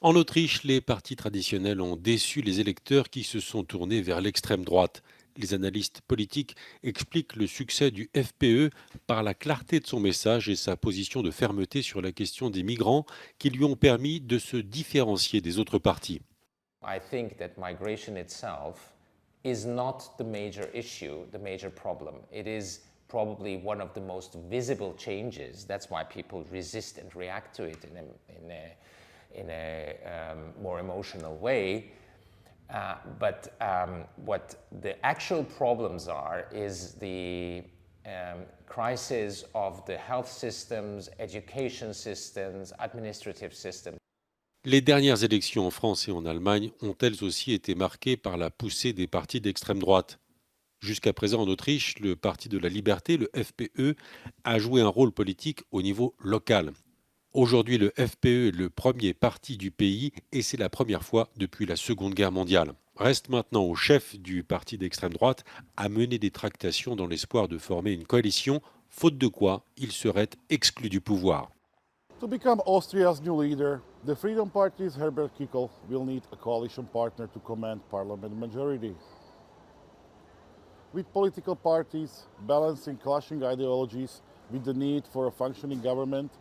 En Autriche, les partis traditionnels ont déçu les électeurs qui se sont tournés vers l'extrême droite. Les analystes politiques expliquent le succès du FPE par la clarté de son message et sa position de fermeté sur la question des migrants qui lui ont permis de se différencier des autres partis. I think that migration itself is not the major issue, the major problem. It is probably one of the most visible changes. That's why people resist and react to it in a more emotional way. But what the actual problems are is the crisis of the health systems, education systems, administrative systems. Les dernières élections en France et en Allemagne ont elles aussi été marquées par la poussée des partis d'extrême droite. Jusqu'à présent en Autriche, le Parti de la Liberté, le FPE, a joué un rôle politique au niveau local. Aujourd'hui, le FPE est le premier parti du pays et c'est la première fois depuis la Seconde Guerre mondiale. Reste maintenant au chef du parti d'extrême droite à mener des tractations dans l'espoir de former une coalition, faute de quoi il serait exclu du pouvoir. To become Austria's new leader, the Freedom Party's Herbert Kickl will need a coalition partner to command parliament majority. With political parties balancing clashing ideologies with the need for a functioning government,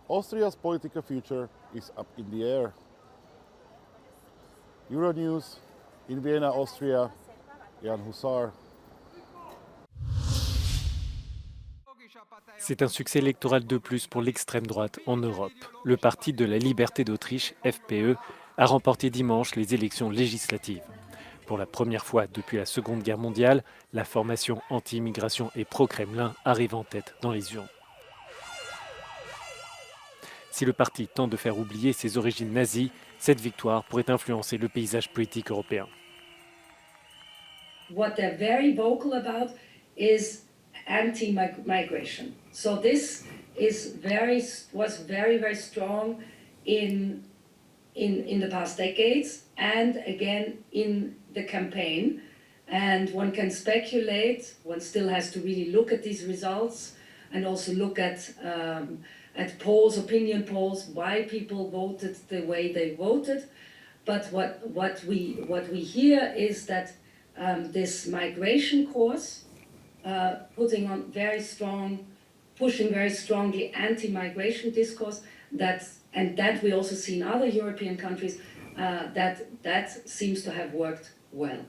Austria's political future is up in the air. Euronews, in Vienna, Austria, Jan Husar. C'est un succès électoral de plus pour l'extrême droite en Europe. Le Parti de la Liberté d'Autriche, FPE, a remporté dimanche les élections législatives. Pour la première fois depuis la Seconde Guerre mondiale, la formation anti-immigration et pro-Kremlin arrive en tête dans les urnes. Si le parti tente de faire oublier ses origines nazies, cette victoire pourrait influencer le paysage politique européen. What they're very vocal about is anti-migration. So this was very strong in the past decades and again in the campaign. And one can speculate. One still has to really look at these results and also look at polls, opinion polls, why people voted the way they voted. But what we hear is that this migration course, pushing very strongly anti-migration discourse, that we also see in other European countries, that seems to have worked well.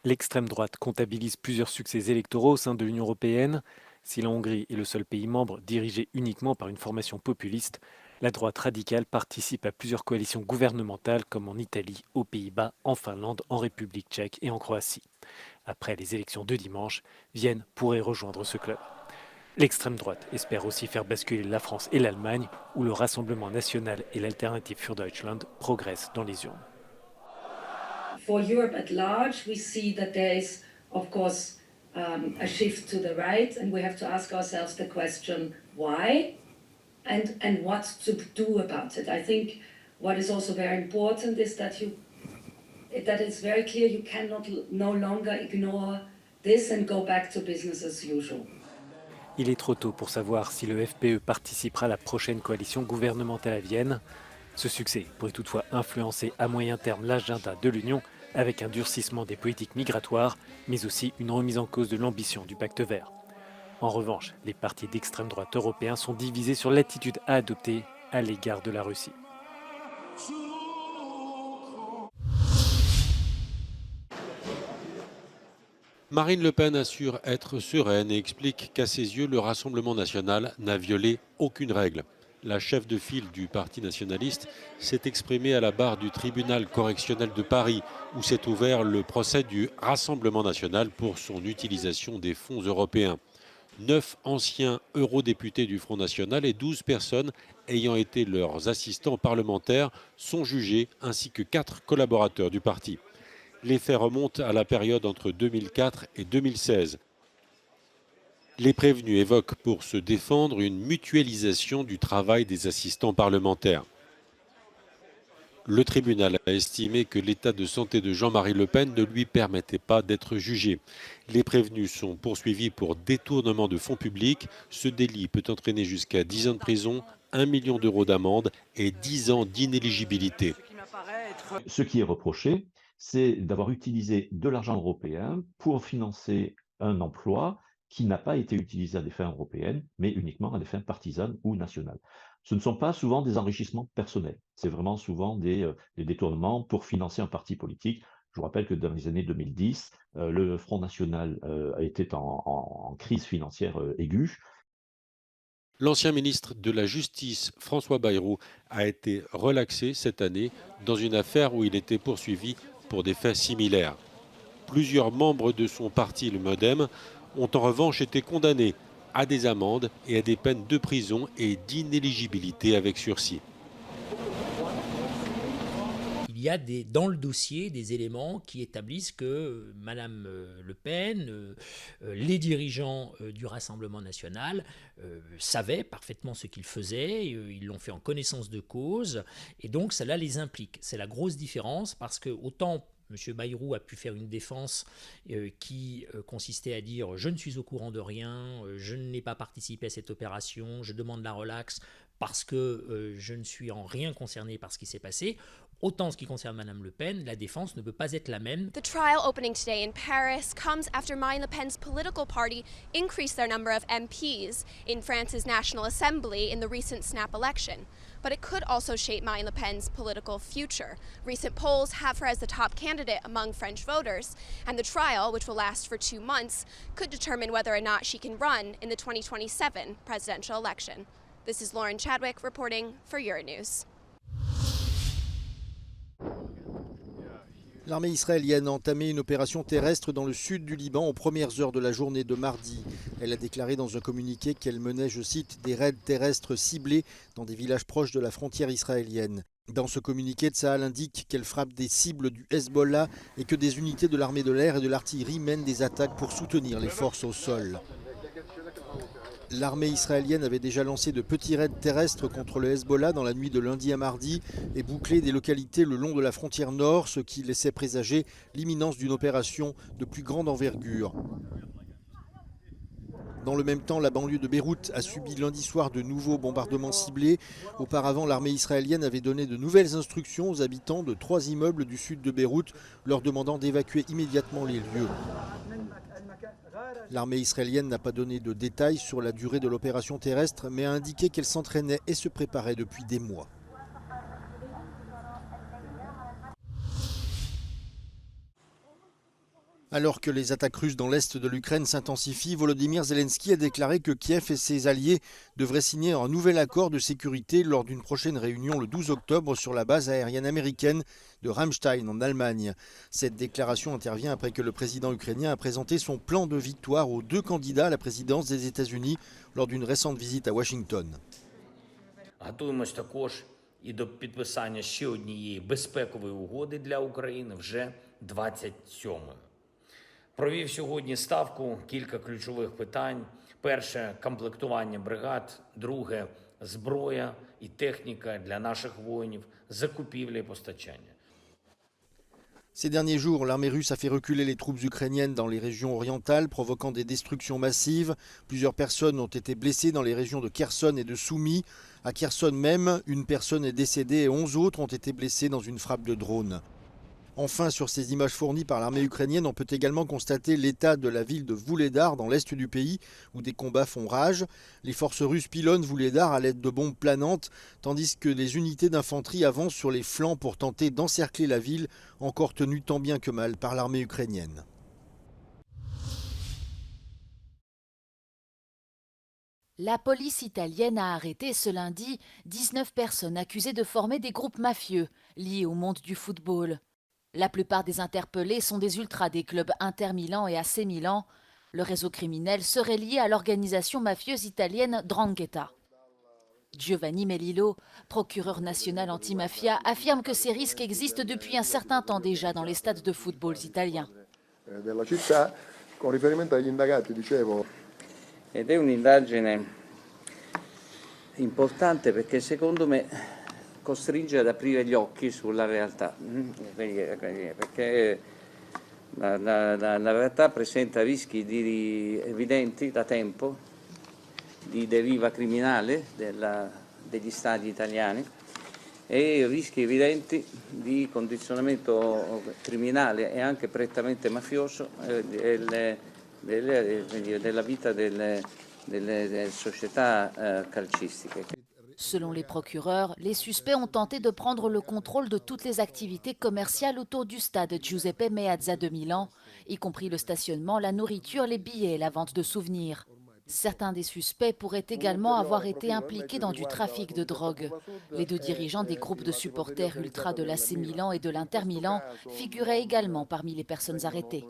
L'extrême droite comptabilise plusieurs succès électoraux au sein de l'Union européenne. Si la Hongrie est le seul pays membre dirigé uniquement par une formation populiste, la droite radicale participe à plusieurs coalitions gouvernementales comme en Italie, aux Pays-Bas, en Finlande, en République tchèque et en Croatie. Après les élections de dimanche, Vienne pourrait rejoindre ce club. L'extrême droite espère aussi faire basculer la France et l'Allemagne, où le Rassemblement national et l'Alternative für Deutschland progressent dans les urnes. For Europe at large, we see that there is, of course, a shift to the right, and we have to ask ourselves the question, why? And what to do about it. I think what is also very important is that it's very clear you cannot no longer ignore this and go back to business as usual. Il est trop tôt pour savoir si le FPE participera à la prochaine coalition gouvernementale à Vienne. Ce succès pourrait toutefois influencer à moyen terme l'agenda de l'Union avec un durcissement des politiques migratoires, mais aussi une remise en cause de l'ambition du pacte vert. En revanche, les partis d'extrême droite européens sont divisés sur l'attitude à adopter à l'égard de la Russie. Marine Le Pen assure être sereine et explique qu'à ses yeux, le Rassemblement national n'a violé aucune règle. La chef de file du Parti nationaliste s'est exprimée à la barre du tribunal correctionnel de Paris, où s'est ouvert le procès du Rassemblement national pour son utilisation des fonds européens. 9 anciens eurodéputés du Front national et 12 personnes ayant été leurs assistants parlementaires sont jugés, ainsi que 4 collaborateurs du parti. Les faits remontent à la période entre 2004 et 2016. Les prévenus évoquent pour se défendre une mutualisation du travail des assistants parlementaires. Le tribunal a estimé que l'état de santé de Jean-Marie Le Pen ne lui permettait pas d'être jugé. Les prévenus sont poursuivis pour détournement de fonds publics. Ce délit peut entraîner jusqu'à 10 ans de prison 1 million d'euros d'amende et 10 ans d'inéligibilité. Ce qui est reproché, c'est d'avoir utilisé de l'argent européen pour financer un emploi qui n'a pas été utilisé à des fins européennes, mais uniquement à des fins partisanes ou nationales. Ce ne sont pas souvent des enrichissements personnels, c'est vraiment souvent des détournements pour financer un parti politique. Je vous rappelle que dans les années 2010, le Front National était en crise financière aiguë. L'ancien ministre de la Justice, François Bayrou, a été relaxé cette année dans une affaire où il était poursuivi pour des faits similaires. Plusieurs membres de son parti, le MoDem, ont en revanche été condamnés à des amendes et à des peines de prison et d'inéligibilité avec sursis. Il y a dans le dossier des éléments qui établissent que Mme Le Pen, les dirigeants du Rassemblement national savaient parfaitement ce qu'ils faisaient, ils l'ont fait en connaissance de cause, et donc cela les implique. C'est la grosse différence parce que autant M. Bayrou a pu faire une défense qui consistait à dire « je ne suis au courant de rien, je n'ai pas participé à cette opération, je demande la relaxe parce que je ne suis en rien concerné par ce qui s'est passé ». Autant en ce qui concerne Mme Le Pen, la défense ne peut pas être la même. The trial opening today in Paris comes after Marine Le Pen's political party increased their number of MPs in France's National Assembly in the recent snap election. But it could also shape Marine Le Pen's political future. Recent polls have her as the top candidate among French voters, and the trial, which will last for 2 months, could determine whether or not she can run in the 2027 presidential election. This is Lauren Chadwick reporting for Euronews. L'armée israélienne a entamé une opération terrestre dans le sud du Liban aux premières heures de la journée de mardi. Elle a déclaré dans un communiqué qu'elle menait, je cite, des raids terrestres ciblés dans des villages proches de la frontière israélienne. Dans ce communiqué, Tsahal indique qu'elle frappe des cibles du Hezbollah et que des unités de l'armée de l'air et de l'artillerie mènent des attaques pour soutenir les forces au sol. L'armée israélienne avait déjà lancé de petits raids terrestres contre le Hezbollah dans la nuit de lundi à mardi et bouclé des localités le long de la frontière nord, ce qui laissait présager l'imminence d'une opération de plus grande envergure. Dans le même temps, la banlieue de Beyrouth a subi lundi soir de nouveaux bombardements ciblés. Auparavant, l'armée israélienne avait donné de nouvelles instructions aux habitants de 3 immeubles du sud de Beyrouth, leur demandant d'évacuer immédiatement les lieux. L'armée israélienne n'a pas donné de détails sur la durée de l'opération terrestre, mais a indiqué qu'elle s'entraînait et se préparait depuis des mois. Alors que les attaques russes dans l'est de l'Ukraine s'intensifient, Volodymyr Zelensky a déclaré que Kiev et ses alliés devraient signer un nouvel accord de sécurité lors d'une prochaine réunion le 12 octobre sur la base aérienne américaine de Ramstein en Allemagne. Cette déclaration intervient après que le président ukrainien a présenté son plan de victoire aux 2 candidats à la présidence des États-Unis lors d'une récente visite à Washington. Готуємось також і до підписання ще однієї безпекової угоди для України вже 27-ї. Провів сьогодні ставку кілька ключових питань. Перше – комплектування бригад. Друге – зброя і техніка для наших воїнів, закупівля і постачання. Ces derniers jours, l'armée russe a fait reculer les troupes ukrainiennes dans les régions orientales, provoquant des destructions massives. Plusieurs personnes ont été blessées dans les régions de Kherson et de Soumy. À Kherson même, une personne est décédée et 11 autres ont été blessées dans une frappe de drone. Enfin, sur ces images fournies par l'armée ukrainienne, on peut également constater l'état de la ville de Vuhledar dans l'est du pays, où des combats font rage. Les forces russes pilonnent Vuhledar à l'aide de bombes planantes, tandis que les unités d'infanterie avancent sur les flancs pour tenter d'encercler la ville, encore tenue tant bien que mal par l'armée ukrainienne. La police italienne a arrêté ce lundi 19 personnes accusées de former des groupes mafieux liés au monde du football. La plupart des interpellés sont des ultras des clubs Inter Milan et AC Milan. Le réseau criminel serait lié à l'organisation mafieuse italienne 'Ndrangheta. Giovanni Melillo, procureur national antimafia, affirme que ces risques existent depuis un certain temps déjà dans les stades de football italiens. Ed è un'indagine importante perché secondo me costringe ad aprire gli occhi sulla realtà, perché la realtà presenta rischi evidenti da tempo di deriva criminale degli stadi italiani e rischi evidenti di condizionamento criminale e anche prettamente mafioso della vita delle società calcistiche. Selon les procureurs, les suspects ont tenté de prendre le contrôle de toutes les activités commerciales autour du stade Giuseppe Meazza de Milan, y compris le stationnement, la nourriture, les billets et la vente de souvenirs. Certains des suspects pourraient également avoir été impliqués dans du trafic de drogue. Les deux dirigeants des groupes de supporters ultra de l'AC Milan et de l'Inter Milan figuraient également parmi les personnes arrêtées.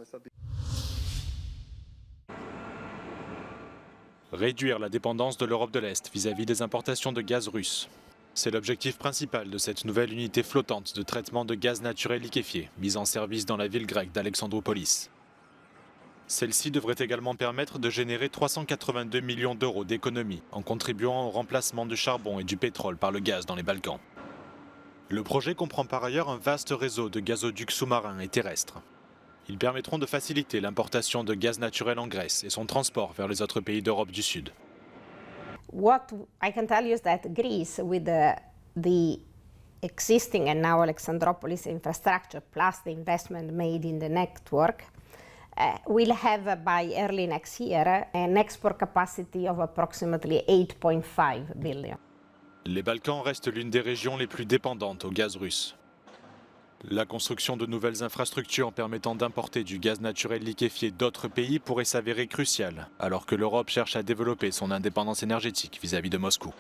Réduire la dépendance de l'Europe de l'Est vis-à-vis des importations de gaz russe. C'est l'objectif principal de cette nouvelle unité flottante de traitement de gaz naturel liquéfié, mise en service dans la ville grecque d'Alexandroupolis. Celle-ci devrait également permettre de générer 382 millions d'euros d'économies en contribuant au remplacement du charbon et du pétrole par le gaz dans les Balkans. Le projet comprend par ailleurs un vaste réseau de gazoducs sous-marins et terrestres. Ils permettront de faciliter l'importation de gaz naturel en Grèce et son transport vers les autres pays d'Europe du Sud. What I can tell you is that Greece, with the existing and now Alexandroupolis infrastructure plus the investment made in the network, will have by early next year an export capacity of approximately 8.5 billion. Les Balkans restent l'une des régions les plus dépendantes au gaz russe. La construction de nouvelles infrastructures permettant d'importer du gaz naturel liquéfié d'autres pays pourrait s'avérer cruciale, alors que l'Europe cherche à développer son indépendance énergétique vis-à-vis de Moscou.